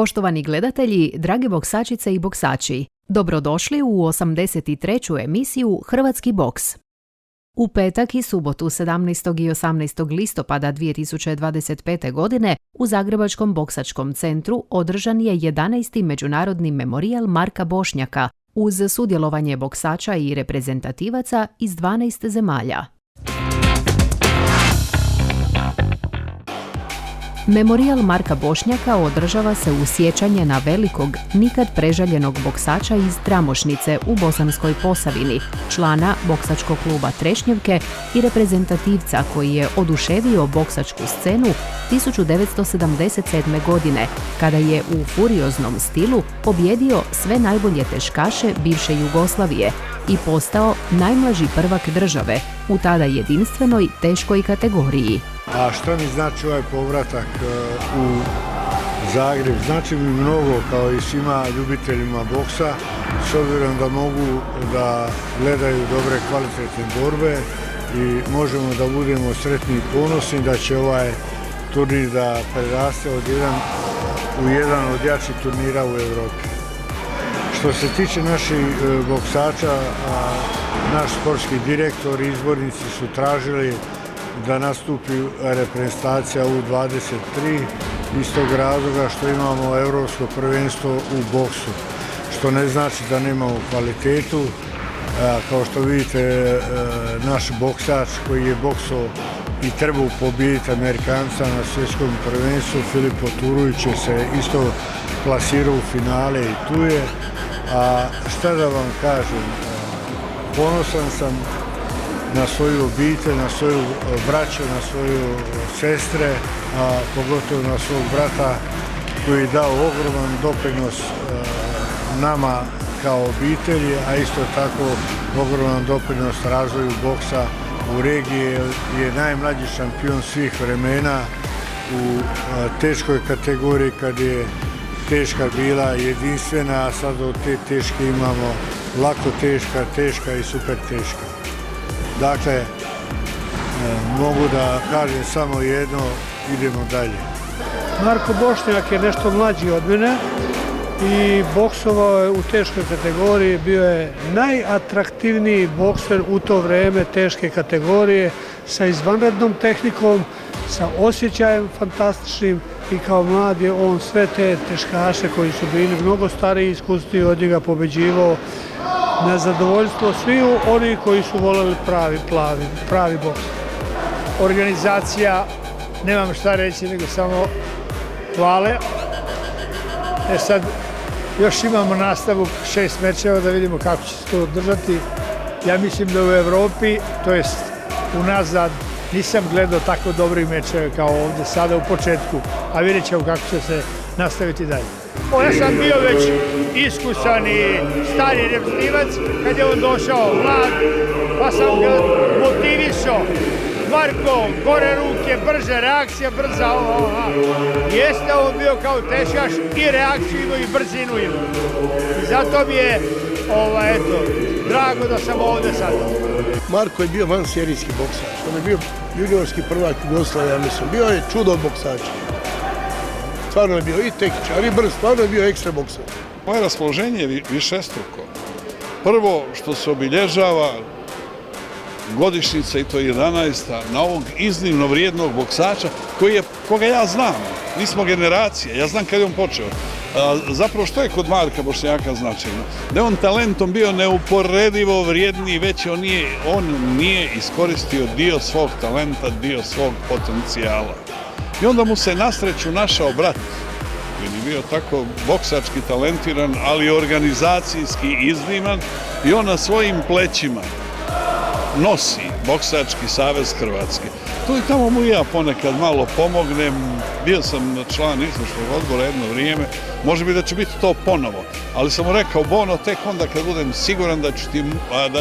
Poštovani gledatelji, drage boksačice i boksači, dobrodošli u 83. emisiju Hrvatski boks. U petak i subotu 17. i 18. listopada 2025. godine u Zagrebačkom boksačkom centru održan je 11. Međunarodni memorijal Marka Bošnjaka uz sudjelovanje boksača i reprezentativaca iz 12 zemalja. Memorijal Marka Bošnjaka održava se u sjećanje na velikog, nikad prežaljenog boksača iz Tramošnice u Bosanskoj Posavini, člana boksačkog kluba Trešnjevke i reprezentativca koji je oduševio boksačku scenu 1977. godine, kada je u furioznom stilu pobjedio sve najbolje teškaše bivše Jugoslavije i postao najmlađi prvak države u tada jedinstvenoj teškoj kategoriji. A što mi znači ovaj povratak u Zagreb? Znači mi mnogo, kao i svima ljubiteljima boksa, s obzirom da mogu da gledaju dobre kvalitetne borbe i možemo da budemo sretni i ponosni da će ovaj turnir da preraste u jedan od jačih turnira u Europi. Što se tiče naših boksača, naš sportski direktor i izbornici su tražili da nastupi reprezentacija U23 iz tog razloga što imamo europsko prvenstvo u boksu, što ne znači da nemamo kvalitetu. Kao što vidite, naš boksač koji je boksao i trebao pobijediti Amerikanca na svjetskom prvenstvu, Filipo Turulić će se isto plasirao u finale i tu je. A šta da vam kažem, ponosan sam na svoju obitelj, na svoju braću, na svoju sestre, a pogotovo na svog brata koji je dao ogroman doprinos nama kao obitelji, a isto tako ogroman doprinos razvoju boksa u regiji, je najmlađi šampion svih vremena u teškoj kategoriji kad je teška bila jedinstvena, a sad od te teške imamo lako teška, teška i super teška. Dakle, mogu da kažem samo jedno, idemo dalje. Marko Bošnjak je nešto mlađi od mene i boksovao je u teškoj kategoriji, bio je najatraktivniji bokser u to vrijeme teške kategorije, sa izvanrednom tehnikom, sa osjećajem fantastičnim i kao mlad je on sve te teškaše koji su bili mnogo stariji i iskusniji od njega pobeđivao na zadovoljstvo svih onih koji su voljeli pravi boks. Organizacija, nemam šta reći nego samo hvale. Sad još imamo nastavu 6 mečeva da vidimo kako će se to održati. Ja mislim da u Evropi, to jest unazad, nisam gledao tako dobri mečeve kao ovdje sada u početku, a vidjet ćemo kako će se nastaviti dalje. Ja sam bio već iskusan i stari reprezentativac kad je on došao mlad, pa sam ga motivisao. Marko, gore ruke, brže, reakcija brza, Jeste on bio kao teškaš i reakciju imao i brzinu imao. I zato mi je, drago da sam ovdje sad. Marko je bio vanserijski boksač, on je bio juniorski prvak Jugoslavije, ja mislim. Bio je čudo od boksača. Stvarno je bio i tehničar i brz, stvarno je bio ekstra bokser. Moje raspoloženje je višestruko. Prvo što se obilježava godišnjica, i to je 11. na ovog iznimno vrijednog boksača koga ja znam. Nismo generacije, ja znam kad je on počeo. Zapravo što je kod Marka Bošnjaka značajno? Da je on talentom bio neuporedivo vrijedniji, već on nije iskoristio dio svog talenta, dio svog potencijala. I onda mu se na sreću našao brat, koji je bio tako boksački talentiran, ali organizacijski izniman, i on na svojim plećima nosi Boksački savez Hrvatske. Tu i tamo mu ja ponekad malo pomognem, bio sam član izvršnog odbora jedno vrijeme, može bi da će biti to ponovo, ali sam mu rekao, Bono, tek onda kad budem siguran da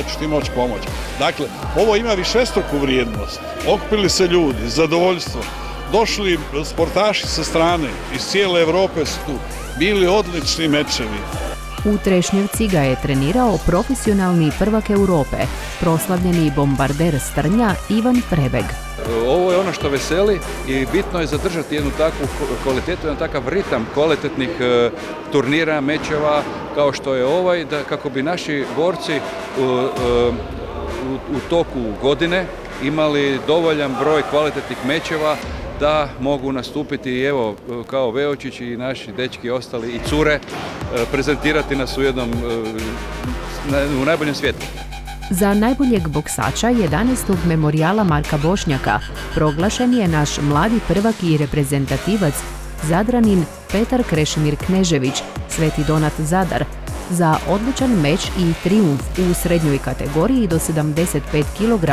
ću ti moći pomoći. Dakle, ovo ima višestruku vrijednost, okupili se ljudi, zadovoljstvo, došli sportaši sa strane, iz cijele Evrope su tu, bili odlični mečevi. U Trešnjevci ga je trenirao profesionalni prvak Europe, proslavljeni bombarder Strnja Ivan Prebeg. Ovo je ono što veseli i bitno je zadržati jednu takvu kvalitetu, jedan takav ritam kvalitetnih turnira, mečeva kao što je ovaj, kako bi naši borci u toku godine imali dovoljan broj kvalitetnih mečeva da mogu nastupiti, evo, kao Veočić i naši dečki ostali i cure, prezentirati nas u najboljem svijetu. Za najboljeg boksača 11. memorijala Marka Bošnjaka proglašen je naš mladi prvak i reprezentativac Zadranin Petar Krešimir Knežević, Sveti Donat Zadar, za odlučan meč i trijumf u srednjoj kategoriji do 75 kg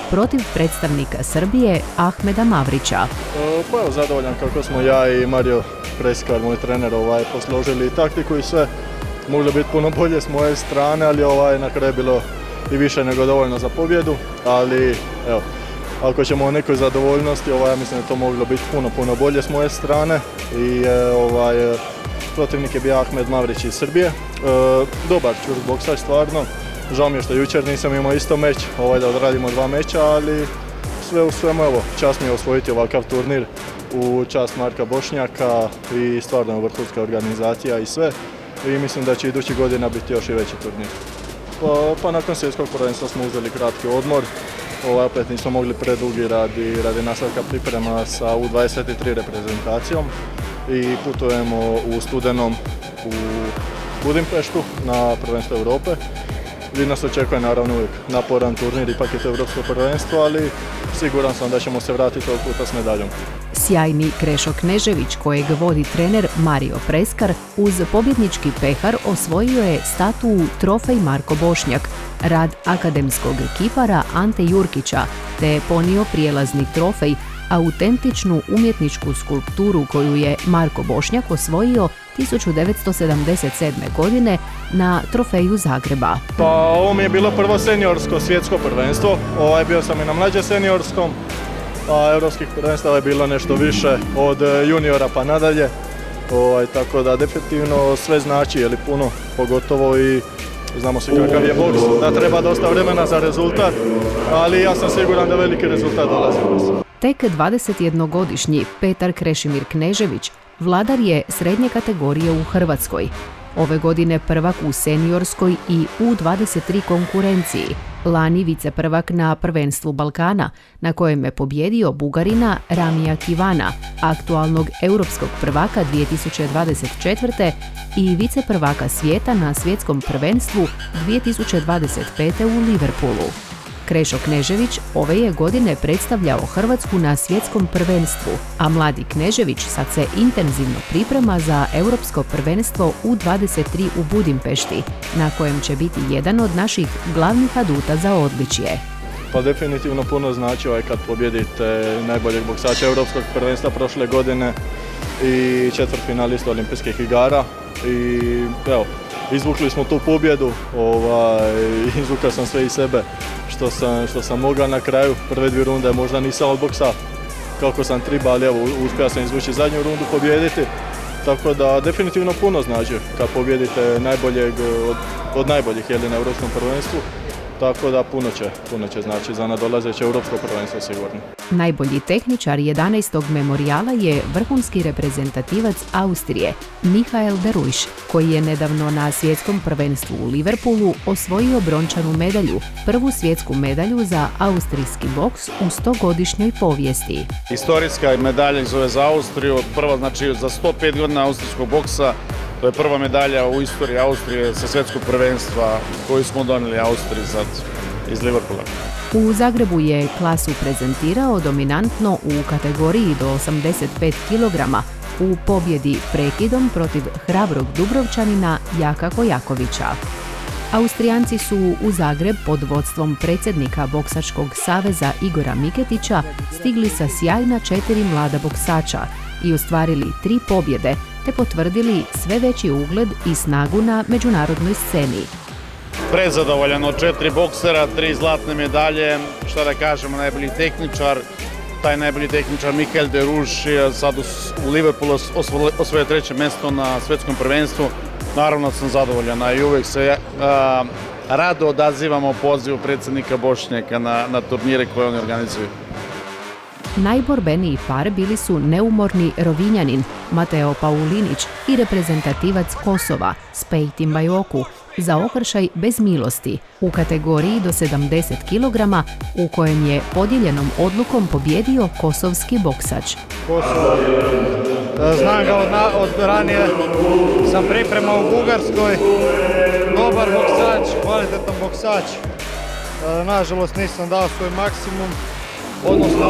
protiv predstavnika Srbije Ahmeda Mavrića. Pa evo, zadovoljan kako smo ja i Mario Preskar, moj trener, posložili taktiku i sve. Moglo biti puno bolje s moje strane, ali na kraju je bilo i više nego dovoljno za pobjedu, ali evo, ako ćemo o nekoj zadovoljnosti, ja mislim da je to moglo biti puno bolje s moje strane i protivnik je bio Ahmed Mavrić iz Srbije. Dobar čvrst boksač stvarno, žao mi je što jučer nisam imao isto meč, da odradimo 2 meča, ali sve u svemu, evo, čast mi je osvojiti ovakav turnir u čast Marka Bošnjaka i stvarno vrhunska organizacija i sve, i mislim da će idući godina biti još i veći turnir. Pa nakon svjetskog prvenstva smo uzeli kratki odmor, opet nismo mogli predugi radi nastavka priprema sa U23 reprezentacijom i putujemo u studenom u Budimpeštu na prvenstvo Europe, gdje nas očekuje naravno uvijek naporan turnir, ipak je to europsko prvenstvo, ali siguran sam da ćemo se vratiti ovog puta s medaljom. Sjajni Krešo Knežević, kojeg vodi trener Mario Preskar, uz pobjednički pehar osvojio je statu Trofej Marko Bošnjak, rad akademskog kipara Ante Jurkića, te je ponio prijelazni trofej, autentičnu umjetničku skulpturu koju je Marko Bošnjak osvojio 1977. godine na Trofeju Zagreba. Pa ovo mi je bilo prvo seniorsko svjetsko prvenstvo, bio sam i na mlađe seniorskom, a europskih prvenstava je bilo nešto više od juniora pa nadalje, tako da definitivno sve znači, puno, pogotovo i znamo se kakav je boks, da treba dosta vremena za rezultat, ali ja sam siguran da veliki rezultat dolazi. Tek 21-godišnji Petar Krešimir Knežević vladar je srednje kategorije u Hrvatskoj. Ove godine prvak u seniorskoj i U23 konkurenciji, lani viceprvak na prvenstvu Balkana, na kojem je pobjedio Bugarina Ramija Kivana, aktualnog europskog prvaka 2024. i viceprvaka svijeta na svjetskom prvenstvu 2025. u Liverpoolu. Krešo Knežević ove je godine predstavljao Hrvatsku na svjetskom prvenstvu, a mladi Knežević sad se intenzivno priprema za europsko prvenstvo U23 u Budimpešti, na kojem će biti jedan od naših glavnih aduta za odličje. Pa definitivno puno znači kad pobjedite najboljeg boksača europskog prvenstva prošle godine i četvrtfinalista olimpijskih igara i evo, izvukli smo tu pobjedu, izvukao sam sve iz sebe što sam mogao na kraju. Prve 2 runde možda nisam odboksao kako sam treba, ali evo, uspio sam izvući zadnju rundu, pobijediti. Tako da definitivno puno znači kad pobjedite najboljeg od najboljih na europskom prvenstvu. Tako da puno će znači za nadolazeće europsko prvenstvo sigurno. Najbolji tehničar 11. memorijala je vrhunski reprezentativac Austrije, Michael de Ruijs, koji je nedavno na svjetskom prvenstvu u Liverpoolu osvojio brončanu medalju, prvu svjetsku medalju za austrijski boks u 100-godišnjoj povijesti. Istorijska medalja zove za Austriju, prva znači za 105 godina austrijskog boksa. To je prva medalja u istoriji Austrije sa svjetskog prvenstva koju smo donijeli Austriji sad iz Liverpoola. U Zagrebu je klasu prezentirao dominantno u kategoriji do 85 kg u pobjedi prekidom protiv hrabrog Dubrovčanina Jaka Kojakovića. Austrijanci su u Zagreb pod vodstvom predsjednika Boksačkog saveza Igora Miketića stigli sa sjajna 4 mlada boksača i ostvarili 3 pobjede, te potvrdili sve veći ugled i snagu na međunarodnoj sceni. Prezadovoljan od 4 boksera, 3 zlatne medalje, šta da kažemo, najbolji tehničar. Taj najbolji tehničar Michael de Ruijs je sad u Liverpoolu osvojio 3. mjesto na svjetskom prvenstvu. Naravno sam zadovoljan, a i uvijek se rado odazivamo pozivu predsjednika Bošnjaka na turnire koje oni organizuju. Najborbeniji par bili su neumorni Rovinjanin Mateo Paulinić i reprezentativac Kosova Spejtim Bajoku za okršaj bez milosti u kategoriji do 70 kg u kojem je podijeljenom odlukom pobjedio kosovski boksač. Kosovo, znam ga od ranije, sam pripremao u Bugarskoj, dobar boksač, kvalitetan boksač. Nažalost nisam dao svoj maksimum, odnosno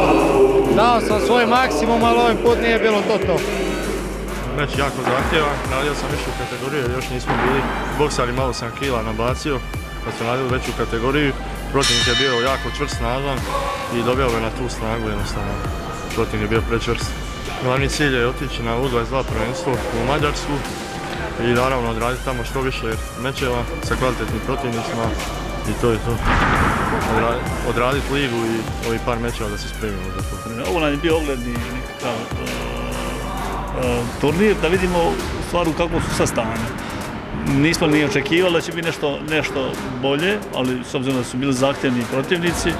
dao sam svoj maksimum, ali ovim put nije bilo to. Meč jako zahtjevan, radio sam više u kategoriju, još nismo bili boksari, malo sam kila nabacio, kad sam radio veću kategoriju, protivnik je bio jako čvrst, snažan i dobio me na tu snagu jednostavno, protivnik je bio prečvrst. Glavni cilj je otići na U22 prvenstvo u Mađarsku i naravno odraditi tamo što više mečeva sa kvalitetnim protivnicima i to je to. Odraditi ligu i ovih par mečeva da se spremimo za to. Ovo nam je bio ogledni nekakav turnir, da vidimo u stvari kako su sastavljeni. Nismo ni očekivali da će biti nešto bolje, ali s obzirom da su bili zahtjevni protivnici,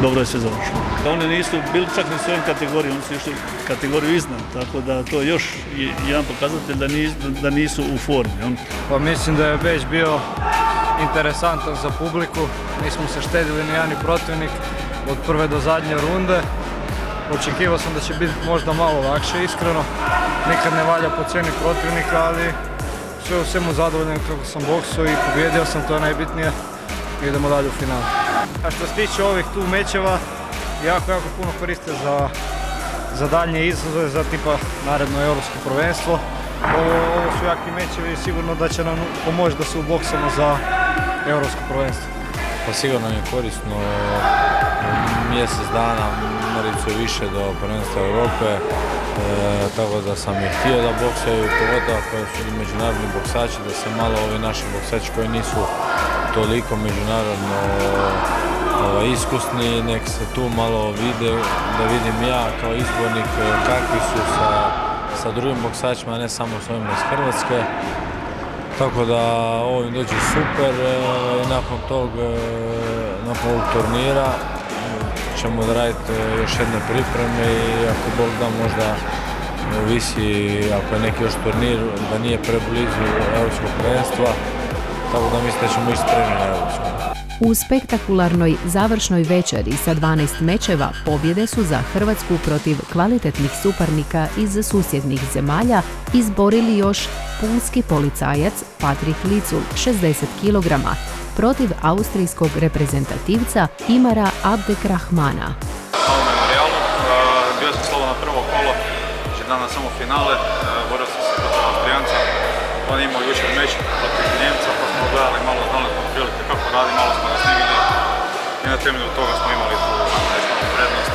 dobro je sve završilo. Oni nisu bili čak ni u svojim kategorijama, oni su išli kategoriju iznad, tako da to je još jedan pokazatelj da nisu u formi. Pa mislim da je već bio interesantan za publiku, nismo se štedili ni jedan ni protivnik od prve do zadnje runde. Očekivao sam da će biti možda malo lakše, iskreno. Nikad ne valja po cijeni protivnika, ali sve u svemu zadovoljan kako sam boksao i pobjedio sam, to je najbitnije. Idemo dalje u finalu. A što se tiče ovih tu mečeva, jako puno koriste za daljnje izazove, za tipa naredno europsko prvenstvo. Ovo su jaki mečevi i sigurno da će nam pomoći da se uboksamo za europsko prvenstvo. Pa sigurno je korisno, mjesec dana Maricu je više do prvenstva Europe, tako da sam i htio da boksaju, pogotovo koji su međunarodni boksači, da se malo ovi naši boksači koji nisu toliko međunarodno iskusni, nek se tu malo vide, da vidim ja kao izbornik kakvi su sa drugim boksačima, ne samo s ovima iz Hrvatske. Tako da ovo im dođe super i nakon ovog turnira ćemo odraditi još jedne pripreme i ako Bog da možda ovisi ako je neki još turnir da nije preblizu europskog prvenstva, tako da mislim da ćemo ići spremni na europsko. U spektakularnoj završnoj večeri sa 12 mečeva pobjede su za Hrvatsku protiv kvalitetnih suparnika iz susjednih zemalja izborili još pulski policajac Patrik Licul 60 kg protiv austrijskog reprezentativca Imara Abdekrahmana. U memorijalu bio sam slobodan prvo kolo, znači danas samo finale, borio sam se protiv Austrijanca, on je imao jučer meč protiv Njemca, pa smo gledali malo, znali smo prilike kako radi, malo smo ga snimili i na temelju toga smo imali tu prednost.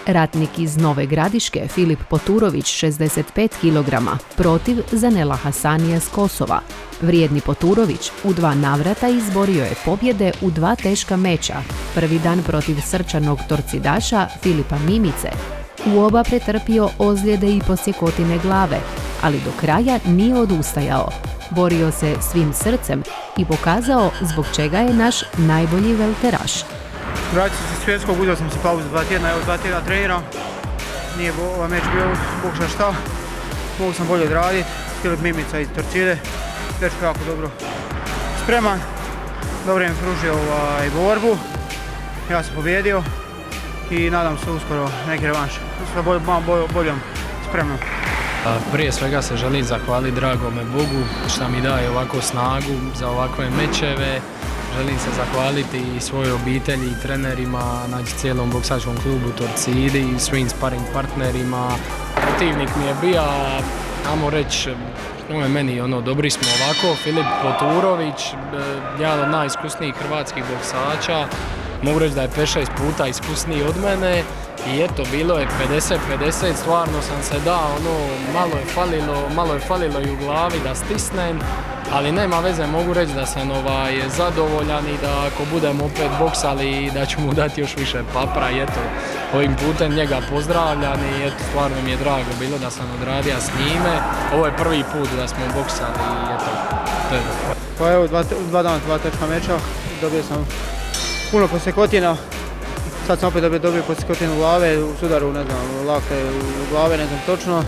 Ratnik iz Nove Gradiške Filip Poturović 65 kg protiv Zanela Hasanija s Kosova. Vrijedni Poturović u 2 navrata izborio je pobjede u 2 teška meča. Prvi dan protiv srčanog torcidaša Filipa Mimice. U oba pretrpio ozljede i posjekotine glave, ali do kraja nije odustajao. Borio se svim srcem i pokazao zbog čega je naš najbolji velteraš. Vratio sam se svjetskog, uzeo sam si pauzu 2 tjedna, evo 2 tjedna treniram. Nije ovaj meč bio bog za šta. Mogu sam bolje odraditi. Filip Mimica iz Torcide. Dečko jako dobro spreman. Dobro je mi pružio borbu. Ja sam pobjedio i nadam se uskoro neki revanš. Sa boljom spremnom. Prije svega se želim zahvaliti dragome Bogu što mi daje ovako snagu za ovakve mečeve. Želim se zahvaliti i svojoj obitelji i trenerima, znači cijelom boksačkom klubu Torcidi i svim sparing partnerima. Protivnik mi je bio, ajmo reći, meni dobri smo ovako, Filip Poturović, jedan od najiskusnijih hrvatskih boksača. Mogu reći da je 5-6 puta iskusniji od mene i eto, bilo je 50-50, stvarno sam se dao, malo je falilo i u glavi da stisnem. ali nema veze, mogu reći da sam zadovoljan i da ako budemo opet boksali da ću mu dati još više papra i eto, ovim putem njega pozdravljam i eto, stvarno mi je drago bilo da sam odradio s njime. Ovo je prvi put da smo boksali i eto, to je to. Pa evo, dva dana, 2 teška meča, dobio sam puno posjekotina, sad sam opet dobio posjekotinu u glave, u sudaru, ne znam, lakte u glave, ne znam točno.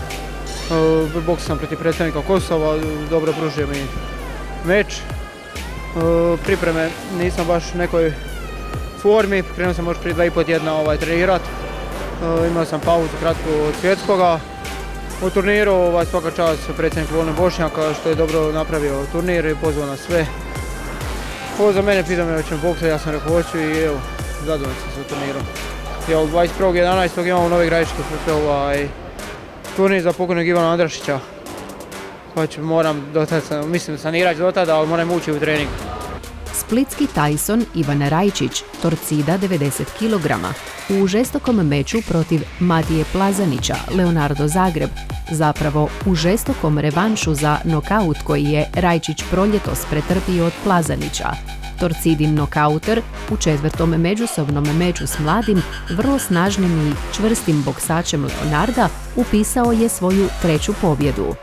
Boksao sam protiv predstavnika Kosova, dobro pružio mi meč. Pripreme nisam baš u nekoj formi, krenuo sam možda prije 2,5 tjedna trenirat. Imao sam pauzu kratko od svjetskoga. U turniru svaka čast predsjednik Volne Bošnjaka što je dobro napravio turnir i pozvao nas sve. Pozvao mene, pitao me hoćemo boksati, ja sam rekao hoću i evo, zadovoljan sam sa turnirom. 21.11. imamo Novi Gradiški turnir za pokojnog Ivana Andrašića. Moram mislim sanirati do tada, ali moram ući u trening. Splitski Tyson Ivan Rajčić, torcida 90 kg, u žestokom meču protiv Matije Plazanića, Leonardo Zagreb, zapravo u žestokom revanšu za nokaut koji je Rajčić proljetos pretrpio od Plazanića. Torcidin nokauter u 4. međusobnom meču s mladim, vrlo snažnim i čvrstim boksačem Leonarda upisao je svoju 3. pobjedu.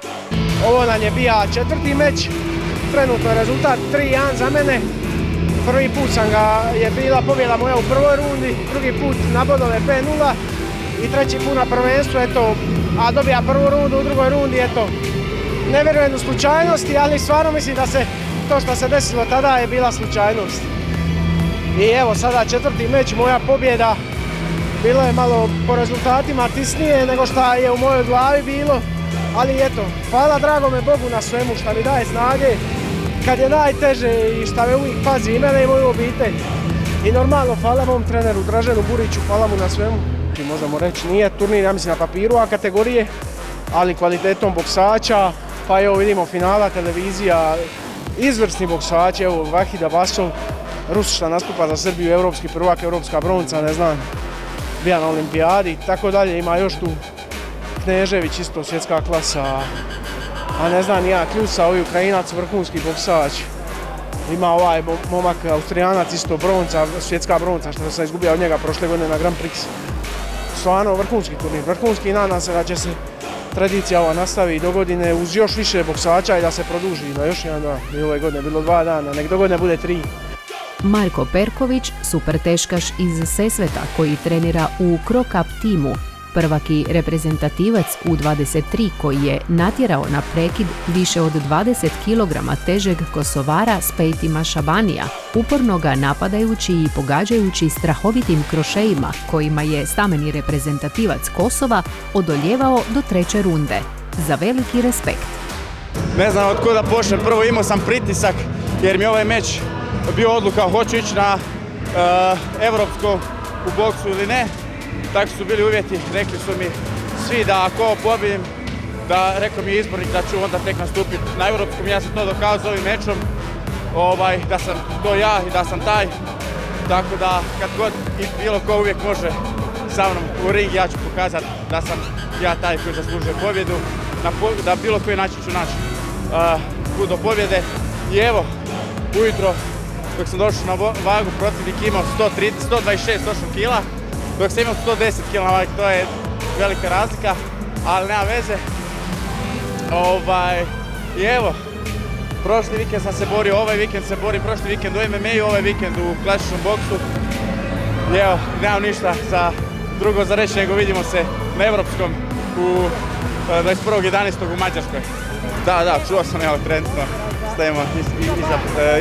Ovo nam je bio 4. meč, trenutno je rezultat 3-1 za mene. Prvi put je bila pobjeda moja u prvoj rundi, drugi put na bodove 5-0 i treći put na prvenstvu, a dobija prvu rundu u drugoj rundi, ne vjerujem u slučajnosti, ali stvarno mislim da to što se desilo tada je bila slučajnost. I evo sada 4. meč, moja pobjeda, bilo je malo po rezultatima tisnije nego što je u mojoj glavi bilo, ali hvala dragome Bogu na svemu što mi daje snage kad je najteže i što me uvijek pazi i mene i moju obitelj. I normalno hvala mom treneru Draženu Buriću, hvala mu na svemu. I možemo reći nije turnir, ja mislim na papiru A kategorije, ali kvalitetom boksača, pa evo vidimo finala, televizija, izvrsni boksači, evo Vahida Basov, Rus što nastupa za Srbiju, evropski prvak, evropska bronca, ne znam, bija na olimpijadi i tako dalje, ima još tu Knežević, isto svjetska klasa, a ne znam ja, Kljusa, ovaj Ukrajinac, vrhunski boksač. Ima ovaj momak Austrijanac, isto bronca, svjetska bronca, što sam izgubio od njega prošle godine na Grand Prix. Stvarno vrhunski turnir, vrhunski, nadam se da će se tradicija ova nastavi do godine uz još više boksača i da se produži na još jedan dan. I ove godine bilo 2 dana, nek do godine bude 3. Marko Perković, superteškaš iz Sesveta koji trenira u Kro Cup timu, prvak i reprezentativac U23 koji je natjerao na prekid više od 20 kg težeg Kosovara Spejtima Šabanija, uporno ga napadajući i pogađajući strahovitim krošejima kojima je stameni reprezentativac Kosova odoljevao do 3. runde. Za veliki respekt. Ne znam od kuda počnem, prvo imao sam pritisak jer mi ovaj meč bio odluka hoću ići na evropsko u boksu ili ne. Tako su bili uvjeti, rekli su mi svi da ako ovo pobijedim, rekao mi je izbornik da ću onda tek nastupiti na europskom, ja sam to dokazao ovim mečom, da sam to ja i da sam taj, tako da kad god i bilo ko uvijek može sa mnom u ring, ja ću pokazati da sam ja taj koji zaslužuje pobjedu, da bilo koji način ću naći put do pobjede. I evo, ujutro dok sam došao na vagu, protivnik imao 126 točno kila, dok sam imao 110 kg, to je velika razlika, ali nema veze. I evo, prošli vikend sam se borio, ovaj vikend se borim, prošli vikend u MMA-u, ovaj vikend u klasičnom boksu. I evo, nemam ništa drugo za reći, nego vidimo se na evropskom u 21.11. u Mađarskoj. Da, čuo sam, evo, trenutno stajemo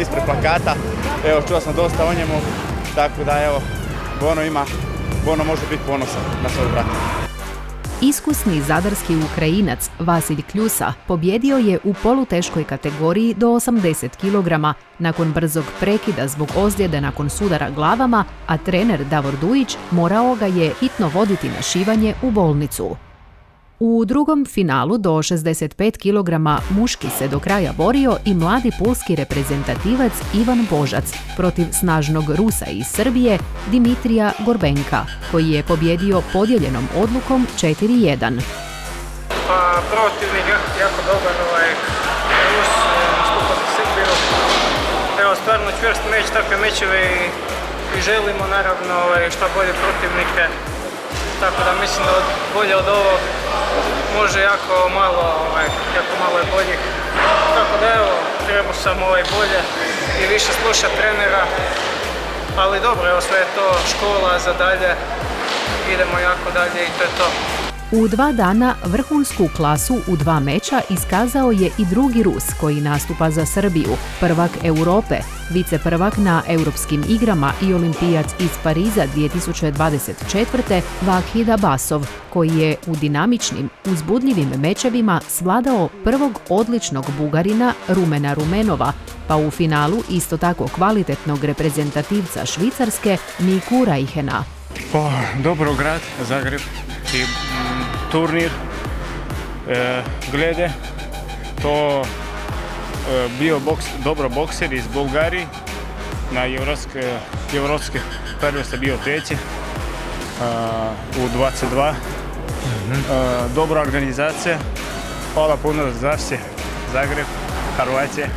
ispred plakata, evo, čuo sam dosta o njemu, tako da, evo, Bono može biti ponosan na svoj brat. Iskusni zadarski Ukrajinac Vasilj Kljusa pobjedio je u poluteškoj kategoriji do 80 kg nakon brzog prekida zbog ozljede nakon sudara glavama, a trener Davor Dujić morao ga je hitno voditi na šivanje u bolnicu. U drugom finalu do 65 kg muški se do kraja borio i mladi pulski reprezentativac Ivan Božac protiv snažnog Rusa iz Srbije Dimitrija Gorbenka, koji je pobjedio podijeljenom odlukom 4-1. Protivnik jako dobar, Rus nastupa za evo stvarno čvrst meč, takve mečeve i želimo naravno šta bolje protivnike. Tako da mislim da bolje od ovog može jako malo je boljih. Tako da evo, trebao sam bolje i više slušati trenera. Ali dobro, evo sve je to škola za dalje, idemo jako dalje i to je to. U 2 dana vrhunsku klasu u 2 meča iskazao je i drugi Rus koji nastupa za Srbiju, prvak Europe, viceprvak na Europskim igrama i olimpijac iz Pariza 2024. Vahid Abbasov, koji je u dinamičnim, uzbudljivim mečevima svladao prvog odličnog Bugarina Rumena Rumenova, pa u finalu isto tako kvalitetnog reprezentativca Švicarske Miku Rajhena. Dobrograd, Zagreb i turnir glede to bio dobro bokser iz Bulgarije na evropske prvenstvo bio treći u 22. Dobra organizacija, hvala puno za sve, Zagreb, Hrvatske.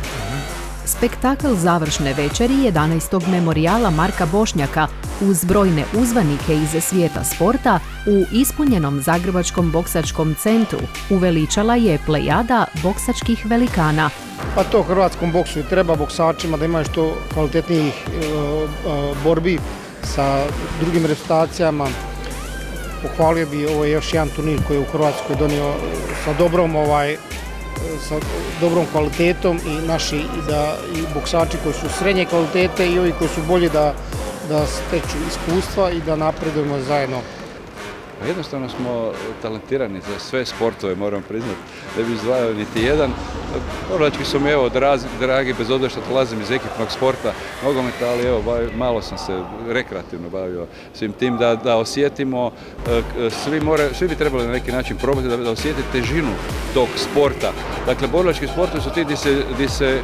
Spektakl završne večeri 11. memorijala Marka Bošnjaka uz brojne uzvanike iz svijeta sporta u ispunjenom Zagrebačkom boksačkom centru uveličala je plejada boksačkih velikana. Pa to hrvatskom boksu i treba boksačima da imaju što kvalitetnijih borbi sa drugim reprezentacijama. Pohvalio bi ovo još jedan turnir koji je u Hrvatskoj donio sa dobrom kvalitetom i naši i boksači koji su srednje kvalitete i ovi koji su bolji da steču iskustva i da napredujemo zajedno. Jednostavno smo talentirani za sve sportove, moram priznati, ne bi izdvajao niti jedan. Porlački su mi dragi, bez obzira što dolazim iz ekipnog sporta, nogometa, ali evo, malo sam se rekreativno bavio svim tim da osjetimo, svi bi trebali na neki način probati da osjeti težinu tog sporta. Dakle, borilački sportovi su ti gdje se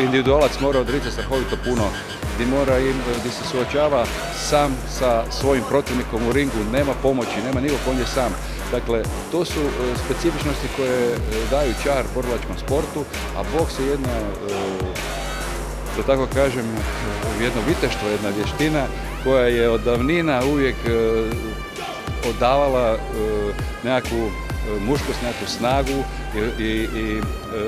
individualac mora odricati strahovito puno, gdje se suočava sam sa svojim protivnikom u ringu, nema pomoći, nema nikog, on je sam. Dakle, to su specifičnosti koje daju čar borilačkom sportu, a boks je jedna, da tako kažem, jedno viteštvo, jedna vještina koja je od davnina uvijek odavala nekakvu muškost, nekakvu snagu i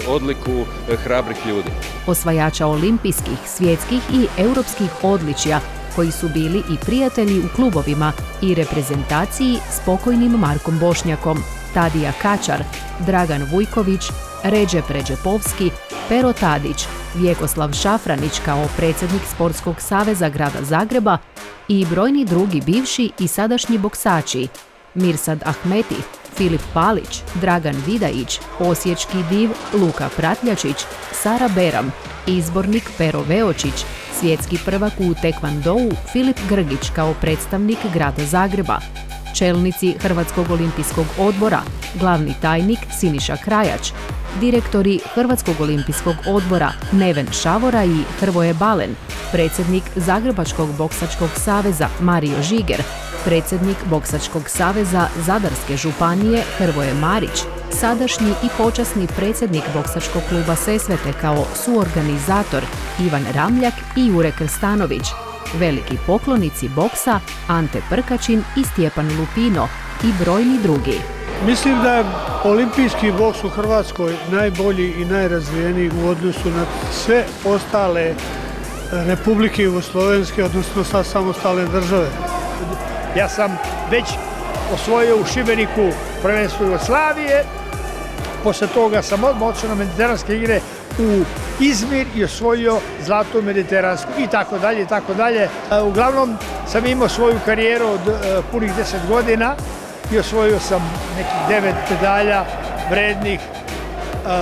odliku hrabrih ljudi. Osvajača olimpijskih, svjetskih i europskih odličja, koji su bili i prijatelji u klubovima i reprezentaciji s pokojnim Markom Bošnjakom, Tadija Kačar, Dragan Vujković, Ređe Pređepovski, Pero Tadić, Vjekoslav Šafranić kao predsjednik Sportskog saveza grada Zagreba i brojni drugi bivši i sadašnji boksači, Mirsad Ahmeti, Filip Palić, Dragan Vidajić, osječki div Luka Pratljačić, Sara Beram, izbornik Pero Veočić, svjetski prvak u tekvandou Filip Grgić kao predstavnik grada Zagreba, čelnici Hrvatskog olimpijskog odbora, glavni tajnik Siniša Krajač, direktori Hrvatskog olimpijskog odbora Neven Šavora i Hrvoje Balen, predsjednik Zagrebačkog boksačkog saveza Mario Žiger, predsjednik Boksačkog saveza Zadarske županije Hrvoje Marić, sadašnji i počasni predsjednik Boksačkog kluba Sesvete kao suorganizator Ivan Ramljak i Jure Krstanović, veliki poklonici boksa Ante Prkačin i Stjepan Lupino i brojni drugi. Mislim da je olimpijski boks u Hrvatskoj najbolji i najrazvijeniji u odnosu na sve ostale republike jugoslovenske, odnosno sa samostalne države. Ja sam već osvojio u Šibeniku prvenstvo Jugoslavije, posle toga sam odmah otišao na mediteranske igre u Izmir i osvojio zlato mediteransku i tako dalje i tako dalje. Uglavnom sam imao svoju karijeru od punih 10 godina i osvojio sam nekih 9 medalja vrednih.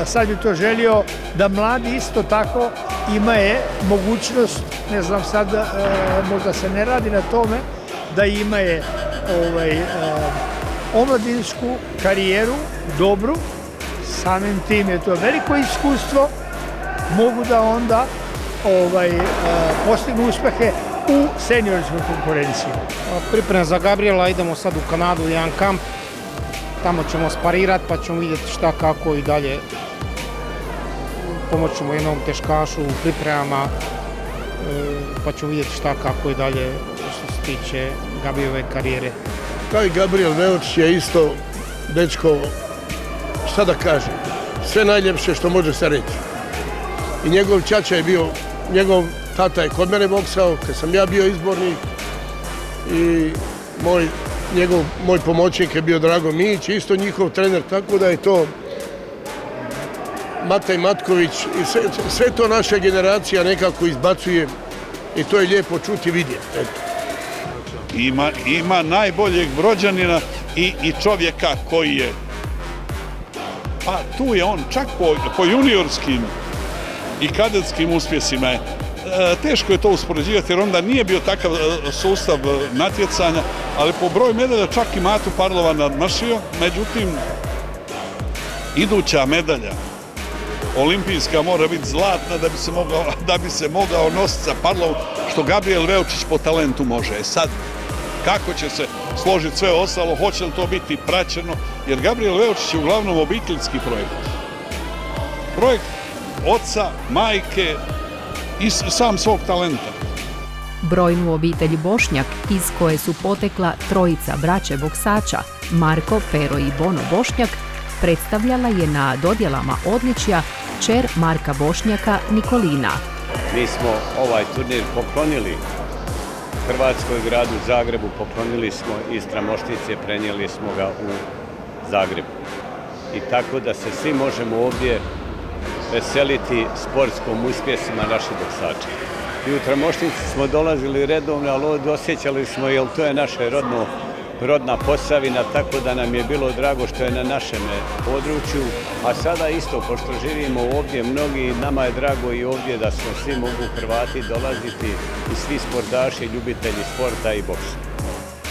Sad bih to želio da mladi isto tako imaju mogućnost, ne znam sad, možda se ne radi na tome, da imaju omladinsku karijeru dobru, samim tim je to veliko iskustvo, mogu da onda postignu uspehe u seniorskoj konkurenciji. Priprema za Gabriela, idemo sad u Kanadu u jedan kamp, tamo ćemo sparirati pa ćemo vidjeti šta, kako i dalje. Pomoć ćemo jednom teškašu u pripremama pa ćemo vidjeti šta, kako i dalje što se tiče Gabijeve karijere. Taj Gabriel Veočić je isto dečko, šta da kažem, sve najljepše što može se reći. I njegov ćaća je bio, njegov tata je kod mene boksao, kad sam ja bio izbornik i moj pomoćnik je bio Drago Mijić, isto njihov trener, tako da je to Matej Matković i sve to naša generacija nekako izbacuje i to je lijepo čuti i vidjeti. Ima najboljeg Brođanina i čovjeka koji je, pa tu je on, čak po juniorskim i kadetskim uspjesima je. Teško je to uspoređivati jer onda nije bio takav sustav natjecanja, ali po broju medalja čak i Matu Parlova nadmašio, međutim, iduća medalja olimpijska mora biti zlatna da bi se mogao nositi sa Parlovom, što Gabriel Veočić po talentu može. Sad, kako će se složiti sve ostalo, hoće li to biti praćeno, jer Gabriel Veočić je uglavnom obiteljski projekt. Projekt oca, majke i sam svog talenta. Brojnu obitelj Bošnjak, iz koje su potekla trojica braće boksača, Marko, Pero i Bono Bošnjak, predstavljala je na dodjelama odličja kćer Marka Bošnjaka Nikolina. Mi smo ovaj turnir poklonili Hrvatskoj gradu Zagrebu, poklonili smo iz Tramošnice, prenijeli smo ga u Zagrebu. I tako da se svi možemo ovdje veseliti sportskom uspjesima naših boksača. I u Tramošnici smo dolazili redovno, ali ovdje osjećali smo, jer to je naše rodna Posavina, tako da nam je bilo drago što je na našem području. A sada isto, pošto živimo ovdje, nama je drago i ovdje da smo svi mogu Hrvati dolaziti i svi sportaši, ljubitelji sporta i boksa.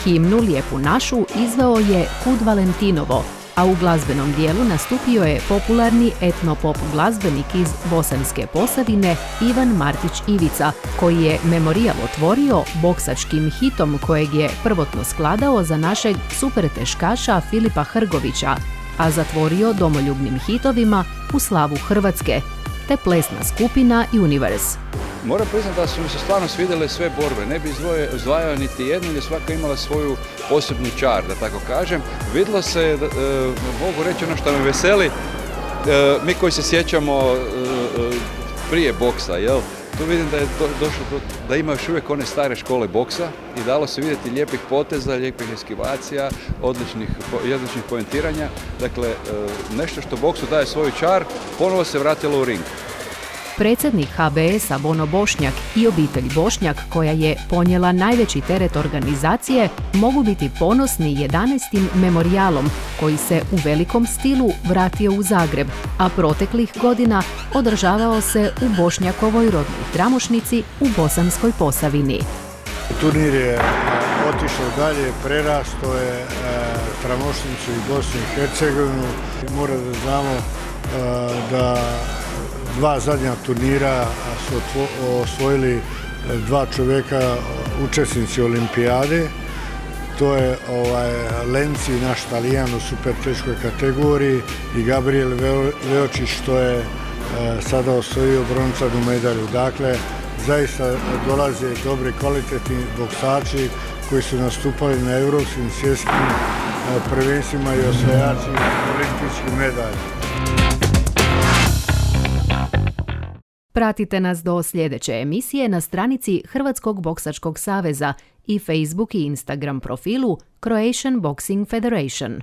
Himnu Lijepu našu izveo je Kud Valentinovo, a u glazbenom dijelu nastupio je popularni etnopop glazbenik iz Bosanske Posavine Ivan Martić Ivica, koji je memorijal otvorio boksačkim hitom kojeg je prvotno skladao za našeg superteškaša Filipa Hrgovića, a zatvorio domoljubnim hitovima U slavu Hrvatske, te plesna skupina Universe. Moram priznati da su mi se stvarno svidjele sve borbe, ne bi izdvajao niti jednu, jer svaka imala svoju posebnu čar, da tako kažem. Vidjelo se, mogu reći ono što me veseli, mi koji se sjećamo prije boksa, tu vidim da je došlo da ima još uvijek one stare škole boksa i dalo se vidjeti lijepih poteza, lijepih eskivacija, odličnih poentiranja. Dakle, nešto što boksu daje svoju čar, ponovo se vratilo u ring. Predsjednik HBS-a Bono Bošnjak i obitelj Bošnjak, koja je ponijela najveći teret organizacije, mogu biti ponosni 11. memorijalom koji se u velikom stilu vratio u Zagreb, a proteklih godina održavao se u Bošnjakovoj rodnoj Tramošnici u Bosanskoj Posavini. Turnir je otišao dalje, prerasto je Tramošnicu i Bosnu i Hercegovinu. Mora da znamo da dva zadnja turnira su osvojili dva čovjeka učesnici olimpijade. To je Lenci, naš Talijan u super teškoj kategoriji, i Gabriel Veočić, što je sada osvojio brončanu medalju. Dakle, zaista dolaze dobri, kvalitetni boksači koji su nastupali na europskim, svjetskim prvenstvima i osvajači olimpijskih medalja. Pratite nas do sljedeće emisije na stranici Hrvatskog boksačkog saveza i Facebook i Instagram profilu Croatian Boxing Federation.